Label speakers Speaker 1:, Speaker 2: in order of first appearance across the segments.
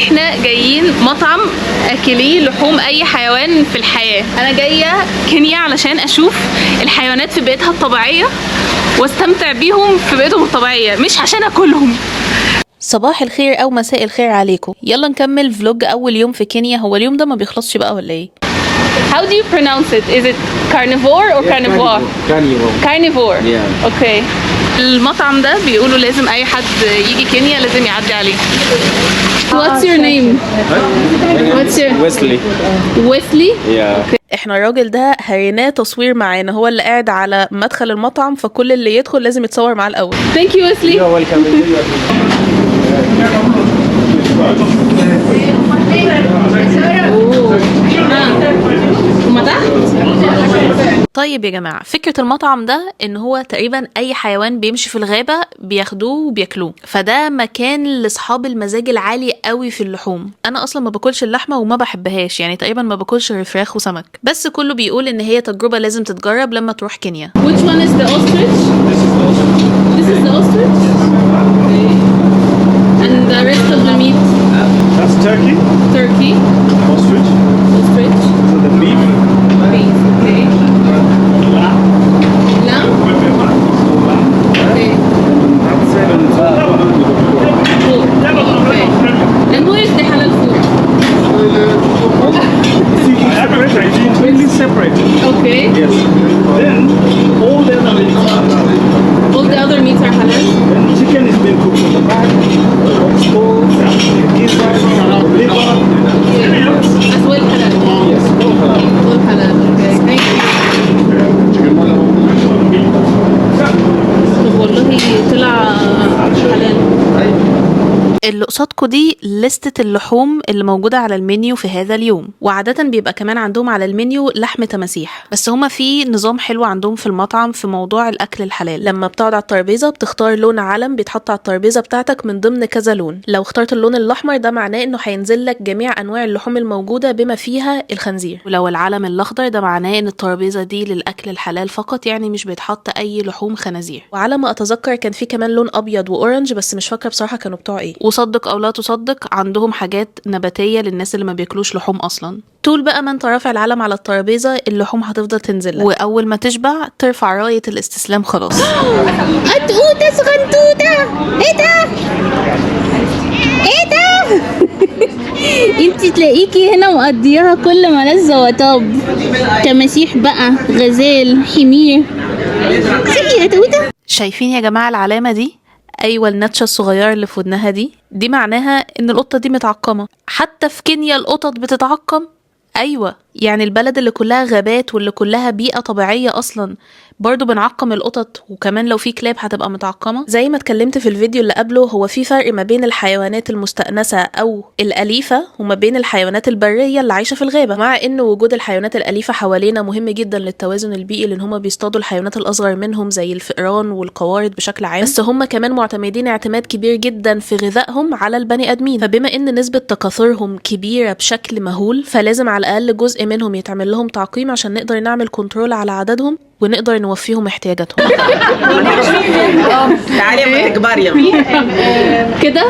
Speaker 1: احنا جايين مطعم اكلي لحوم اي حيوان في الحياة. انا جاية كينيا علشان اشوف الحيوانات في بيئتها الطبيعية واستمتع بيهم في بيئتهم الطبيعية، مش عشان اكلهم.
Speaker 2: صباح الخير او مساء الخير عليكم. يلا نكمل فلوج اول يوم في كينيا. هو اليوم ده ما بيخلصش بقى ولا ايه؟
Speaker 1: How do you pronounce it? Is it carnivore or carnivore? Carnivore.
Speaker 3: Yeah.
Speaker 1: Okay. المطعم ده بيقولوا لازم اي حد يجي كينيا لازم يعدي عليه. What's your name? What's your
Speaker 3: Wesley.
Speaker 1: Wesley?
Speaker 3: Yeah.
Speaker 2: احنا الراجل ده هريناه تصوير معانا، هو اللي قاعد على مدخل المطعم، فكل اللي يدخل لازم يتصور معاه الاول.
Speaker 1: Thank you Wesley.
Speaker 3: You're welcome.
Speaker 2: طيب يا جماعة، فكرة المطعم ده ان هو تقريبا اي حيوان بيمشي في الغابة بياخدوه وبياكلوه، فده مكان لاصحاب المزاج العالي قوي في اللحوم. انا اصلا ما باكلش اللحمة وما بحبهاش، يعني تقريبا ما باكلش غير فراخ وسمك، بس كله بيقول ان هي تجربة لازم تتجرب لما تروح كينيا.
Speaker 1: Which one is the ostrich? This is the ostrich. Okay. And the rest of the meat?
Speaker 4: That's turkey,
Speaker 1: Turkey,
Speaker 4: ostrich,
Speaker 1: ostrich,
Speaker 4: the beef,
Speaker 1: beef. Okay.
Speaker 4: lamb,
Speaker 1: Lamb. Okay. Food. Okay. And where is the halal food?
Speaker 4: completely separate.
Speaker 1: Okay.
Speaker 4: Yes. Then all the other meats are halal.
Speaker 1: All the other meats are halal.
Speaker 4: Then chicken is being cooked on the back, oxtail, gizzard, liver, everything else.
Speaker 1: As well halal.
Speaker 4: Yes, all halal.
Speaker 1: All halal. Okay. Thank you. طب والله طلع حلال.
Speaker 2: اللي قصادكوا دي لستة اللحوم اللي موجودة على المنيو في هذا اليوم، وعادة بيبقى كمان عندهم على المنيو لحم تماسيح، بس هما في نظام حلو عندهم في المطعم في موضوع الأكل الحلال. لما بتقعد على الترابيزة بتختار لون علم بيتحط على الترابيزة بتاعتك من ضمن كذا لون. لو اخترت اللون الأحمر ده معناه إنه هينزل لك جميع أنواع اللحوم الموجودة بما فيها الخنزير، ولو العلم الأخضر ده معناه إن الترابيزة دي للأكل الحلال فقط، يعني مش بيتحط أي لحوم خنازير. وعلى ما أتذكر كان في كمان لون أبيض وأورنج، بس مش فاكرة بصراحة كانوا بتوع إيه. وصدق او لا تصدق عندهم حاجات نباتيه للناس اللي ما بياكلوش لحوم اصلا. طول بقى ما انت رافع العلم على الترابيزه اللحوم هتفضل تنزل لك، واول ما تشبع ترفع رايه الاستسلام خلاص.
Speaker 5: قطوطة صغنطوطة. ايه ده؟ ايه ده؟ انتي تلاقيكي هنا مقضياها كل ما لذة وطاب. تماسيح بقى، غزال، حمير. سيبي يا توتة.
Speaker 2: شايفين يا جماعه العلامه دي؟ ايوه، النتشه الصغيره اللي في ودنها دي معناها ان القطه دي متعقمه. حتى في كينيا القطط بتتعقم. ايوه، يعني البلد اللي كلها غابات واللي كلها بيئه طبيعيه اصلا برضو بنعقم القطط، وكمان لو في كلاب هتبقى متعقمه. زي ما اتكلمت في الفيديو اللي قبله، هو في فرق ما بين الحيوانات المستأنسه او الاليفه وما بين الحيوانات البريه اللي عايشه في الغابه. مع ان وجود الحيوانات الاليفه حوالينا مهم جدا للتوازن البيئي، لان هم بيصطادوا الحيوانات الاصغر منهم زي الفئران والقوارض بشكل عام، بس هم كمان معتمدين اعتماد كبير جدا في غذائهم على البني ادمين. فبما ان نسبه تكاثرهم كبيره بشكل مهول، فلازم على الاقل جزء منهم يتعمل لهم تعقيم عشان نقدر نعمل كنترول على عددهم ونقدر نوفيهم احتياجاتهم.
Speaker 6: تعالي اما تكبري يا
Speaker 1: كده.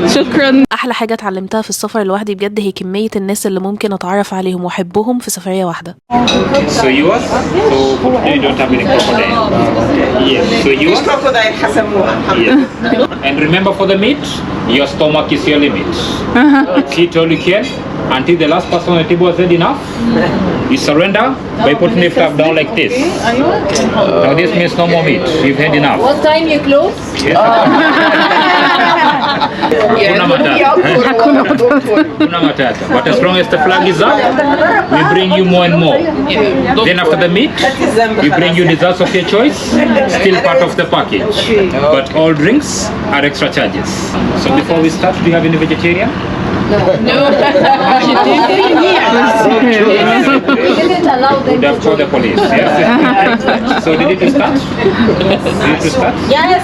Speaker 1: شكرا.
Speaker 2: احلى حاجه اتعلمتها في السفر لوحدي بجد هي كميه الناس اللي ممكن اتعرف عليهم واحبهم في سفريه واحده.
Speaker 7: So yours? So they don't have any crocodile. Yes. So yours?
Speaker 6: مش كروكودايل حسموها.
Speaker 7: Yes. And remember for the meat, your stomach is your limit. Eat all you can until the last person on the table has had enough. You surrender by putting the flap down like this. Now this means no more meat. You've had enough.
Speaker 1: What time you close?
Speaker 7: Yes. Hakuna matata. Hakuna matata. But as long as the flag is up, we bring you more and more. Then after the meat, we bring you desserts of your choice, still part of the package. But all drinks are extra charges. So before we start, do you have any vegetarian?
Speaker 1: No.
Speaker 7: Would have called the police. Yes. So did it start? Did it start?
Speaker 1: Yes.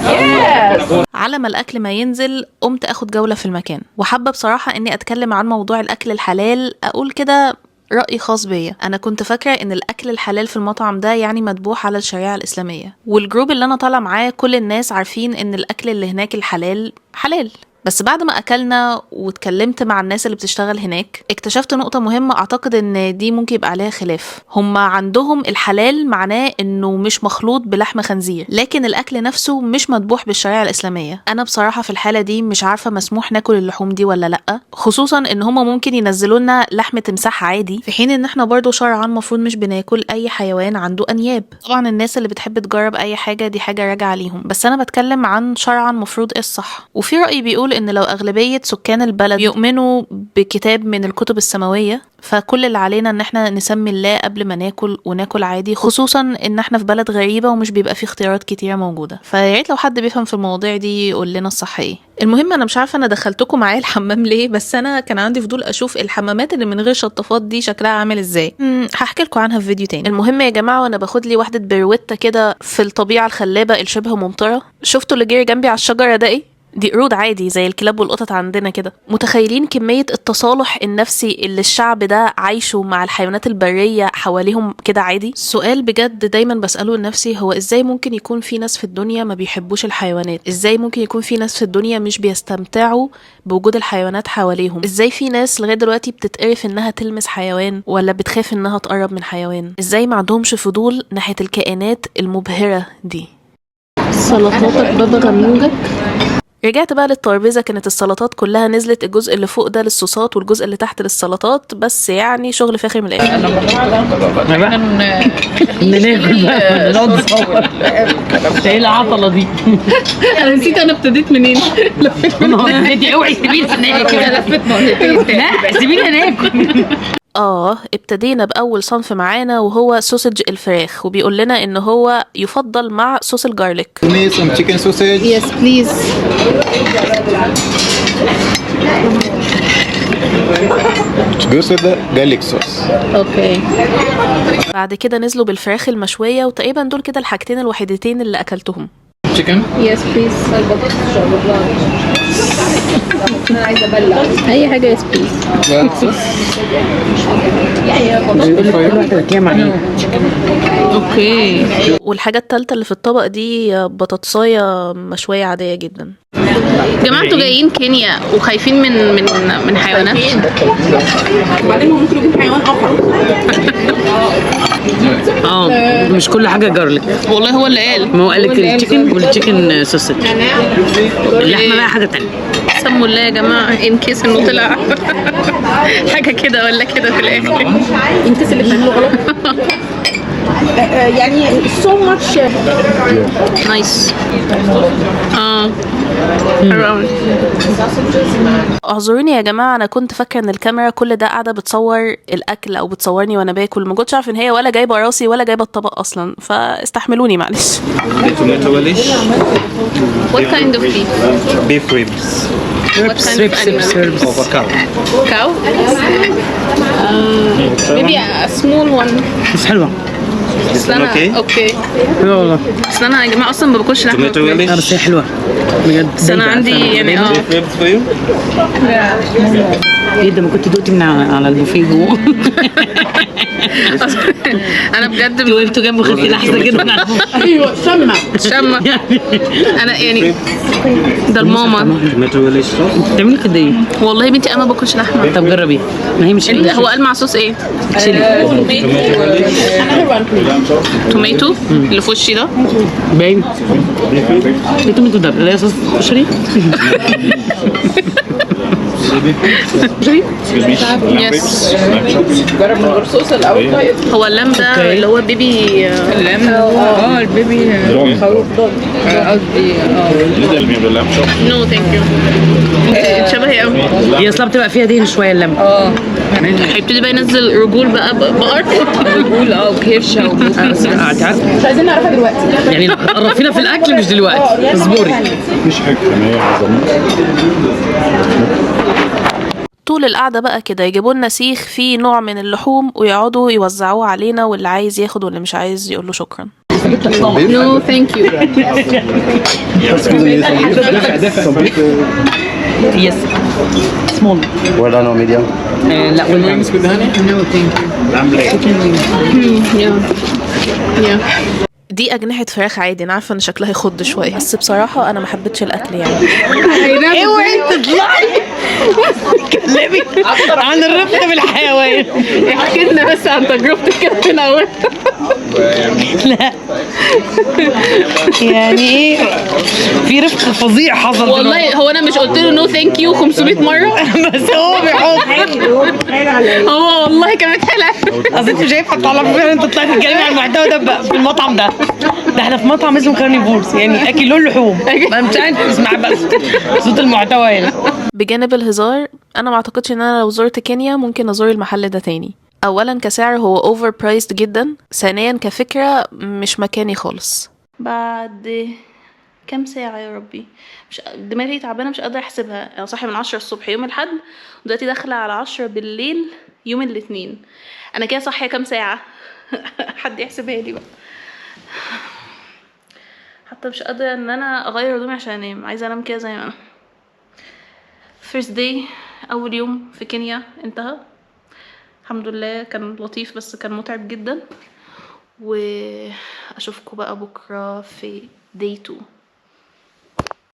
Speaker 2: على ما الاكل ما ينزل قمت اخد جوله في المكان، وحابه بصراحه اني اتكلم عن موضوع الاكل الحلال. اقول كده رأي خاص بيا. انا كنت فاكره ان الاكل الحلال في المطعم ده يعني مذبوح على الشريعه الاسلاميه، والجروب اللي انا طالعه معاه كل الناس عارفين ان الاكل اللي هناك الحلال حلال، بس بعد ما اكلنا واتكلمت مع الناس اللي بتشتغل هناك اكتشفت نقطة مهمة اعتقد ان دي ممكن يبقى عليها خلاف. هم عندهم الحلال معناه انه مش مخلوط بلحم خنزير، لكن الاكل نفسه مش مذبوح بالشريعة الاسلامية. انا بصراحة في الحالة دي مش عارفة مسموح ناكل اللحوم دي ولا لا، خصوصا ان هم ممكن ينزلوا لنا لحم تمساح عادي، في حين ان احنا برضو شرعا المفروض مش بناكل اي حيوان عنده انياب. طبعا الناس اللي بتحب تجرب اي حاجة دي حاجة راجعة ليهم، بس انا بتكلم عن شرعا المفروض ايه الصح. وفي رأي بيقول ان لو اغلبية سكان البلد يؤمنوا بكتاب من الكتب السماوية فكل اللي علينا ان احنا نسمي الله قبل ما ناكل وناكل عادي، خصوصا ان احنا في بلد غريبة ومش بيبقى فيه اختيارات كتيرة موجودة. فياريت لو حد بيفهم في المواضيع دي يقول لنا الصح ايه. المهم انا مش عارفة انا دخلتكم معايا الحمام ليه، بس انا كان عندي فضول اشوف الحمامات اللي من غير شطافات دي شكلها عامل ازاي. هحكي لكم عنها في فيديو تاني. المهم يا جماعة وانا باخد لي واحدة بروتة كده في الطبيعة الخلابة الشبه ممطرة، شفتوا اللي جري جنبي على الشجرة ده ايه؟ دي قرود عادي زي الكلاب والقطط عندنا كده. متخيلين كمية التصالح النفسي اللي الشعب ده عايشه مع الحيوانات البرية حواليهم كده عادي؟ سؤال بجد دايما بسأله لنفسي، هو ازاي ممكن يكون في ناس في الدنيا ما بيحبوش الحيوانات؟ ازاي ممكن يكون في ناس في الدنيا مش بيستمتعوا بوجود الحيوانات حواليهم؟ ازاي في ناس لغاية دلوقتي بتتقرف انها تلمس حيوان ولا بتخاف انها تقرب من حيوان؟ ازاي ما عندهمش فضول ناحية الكائنات المبهرة دي؟
Speaker 5: سلطاتك بابا غنوجك.
Speaker 2: رجعت بقى للترابيزة، كانت السلطات كلها نزلت، الجزء اللي فوق ده للصوصات والجزء اللي تحت للسلطات، بس يعني شغل فاخر من الاخر.
Speaker 6: ناكل بقى نقعد نصور. ايه العطله دي؟
Speaker 1: انا نسيت انا ابتديت منين. لفيت من
Speaker 6: انت اوعي سيبيني هناك كده، لفيت مرتين. لا سيبيني هناك.
Speaker 2: ابتدينا بأول صنف معانا وهو سوسج الفراخ، وبيقول لنا ان هو يفضل مع صوص الجارليك.
Speaker 3: Some chicken sausage.
Speaker 5: Yes please.
Speaker 3: It goes with the garlic sauce.
Speaker 5: Okay.
Speaker 2: بعد كده نزلوا بالفراخ المشوية، وتقريبا دول كده الحاجتين الوحيدتين اللي اكلتهم.
Speaker 3: Chicken.
Speaker 5: Yes please. انا عايزه ابلع اي حاجه. Yes please.
Speaker 1: اوكي.
Speaker 2: والحاجة التالتة اللي في الطبق دي بطاطساية مشوية عادية جدا.
Speaker 1: جماعة انتوا جايين كينيا وخايفين من حيوانات؟
Speaker 6: بعدين ممكن يكون حيوان اخر. مش كل حاجه جارليك.
Speaker 1: والله هو اللي قال.
Speaker 6: ما هو قال لك التشيكن والتشيكن سوسج. اللحمه بقى حاجه تانية.
Speaker 1: سموا الله يا جماعة ان كيس انه طلع حاجة كده ولا كده في الاخر.
Speaker 6: انت اللي بتعمله غلط. يعني so much.
Speaker 1: نايس. حلو قوي.
Speaker 2: اعذروني يا جماعه، انا كنت فاكره ان الكاميرا كل ده قاعده بتصور الاكل او بتصورني وانا باكل، ما كنتش عارف ان هي ولا جايبه راسي ولا جايبه الطبق اصلا، فاستحملوني معلش.
Speaker 3: Tomato relish.
Speaker 1: What kind of beef?
Speaker 3: Beef ribs.
Speaker 1: What kind of animal?
Speaker 3: Of a cow.
Speaker 1: Cow? Maybe a small one.
Speaker 6: بس حلوه.
Speaker 1: اصل انا
Speaker 3: Okay.
Speaker 1: اوكي.
Speaker 6: حلوه والله.
Speaker 1: اصل انا يا جماعه اصلا ما باكلش لحمه.
Speaker 3: Tomato relish.
Speaker 6: بس هي حلوه بجد.
Speaker 1: بس انا عندي يعني
Speaker 3: Beef ribs for you.
Speaker 6: ايه ده، ما كنت دقتي من على البوفيه جوه.
Speaker 1: انا بجد
Speaker 6: وقفتوا جنبه خدتي لحظه كده. ايوه
Speaker 1: شمة. انا يعني ده الماما.
Speaker 3: Tomato relish sauce.
Speaker 6: بتعملي كده ايه؟
Speaker 1: والله يا بنتي انا ما باكلش لحمه.
Speaker 6: طب جربي. ما هي مش
Speaker 1: هو قال مع صوص ايه؟ توميتو اللي في وشي ده.
Speaker 6: باين. ايه توميتو ده؟ لا صوص كشري.
Speaker 1: يس. جرب من غير صوص الاول. هو اللام ده اللي هو بيبي اللام.
Speaker 6: البيبي قصدي.
Speaker 1: نو ثانك يو. شبهي قوي.
Speaker 6: هي اصلا بتبقى فيها دهن شويه اللم.
Speaker 1: هيبتدي بقى ينزل رجول بقى بقر.
Speaker 6: رجول وكرشه مش عايزين نعرفها دلوقتي يعني. قرفينا في الاكل مش دلوقتي. اصبري.
Speaker 3: مش حاجة هي عظمة.
Speaker 2: طول القعدة بقى كده يجيبوا لنا سيخ فيه نوع من اللحوم ويقعدوا يوزعوه علينا، واللي عايز ياخد واللي مش عايز يقول له شكرا.
Speaker 1: نو ثانك يو.
Speaker 6: يس سمول.
Speaker 3: Well done or medium.
Speaker 6: لا ولا نو ثانك يو.
Speaker 1: يا
Speaker 2: دي اجنحه فراخ عادي، انا عارفه ان شكلها يخض شويه، بس بصراحه انا ما حبيتش الاكل يعني.
Speaker 6: اوعي تطلعي تكلمي عن الرفق بالحيوان.
Speaker 1: احكي لنا بس عن تجربتك كده في الاول.
Speaker 6: لا يعني ايه، في رفق فظيع حصل دلوقتي.
Speaker 1: والله هو انا مش قلت له نو ثانك يو 500 مره؟
Speaker 6: بس هو بيحب.
Speaker 1: هو والله كان بيتحلع.
Speaker 6: اصل انت مش هينفع تطلع فعلا، انت طلعتي تتكلمي عن المحتوى ده بقى في المطعم ده احنا في مطعم اسمه كارنيفورس، يعني اكلوا اللحوم، ما مش عارف اسمع بس صوت المحتوى هنا.
Speaker 2: بجانب الهزار، انا ما اعتقدش ان انا لو زرت كينيا ممكن ازور المحل ده تاني. اولا كسعر هو اوفر برايسد جدا، ثانيا كفكره مش مكاني خالص. بعد كام ساعه يا ربي، مش دماغي تعبانه مش قادره احسبها. انا صاحي من 10 الصبح يوم الاحد، ودلوقتي داخله على 10 بالليل يوم الاثنين. انا كده صاحيه كام ساعه؟ حد يحسبها لي بقى. حتى مش قادره ان انا اغير هدومي عشان انام، عايزه انام كده زي ما انا. first day، اول يوم في كينيا انتهى الحمد لله، كان لطيف بس كان متعب جدا. واشوفكم بقى بكره في day 2.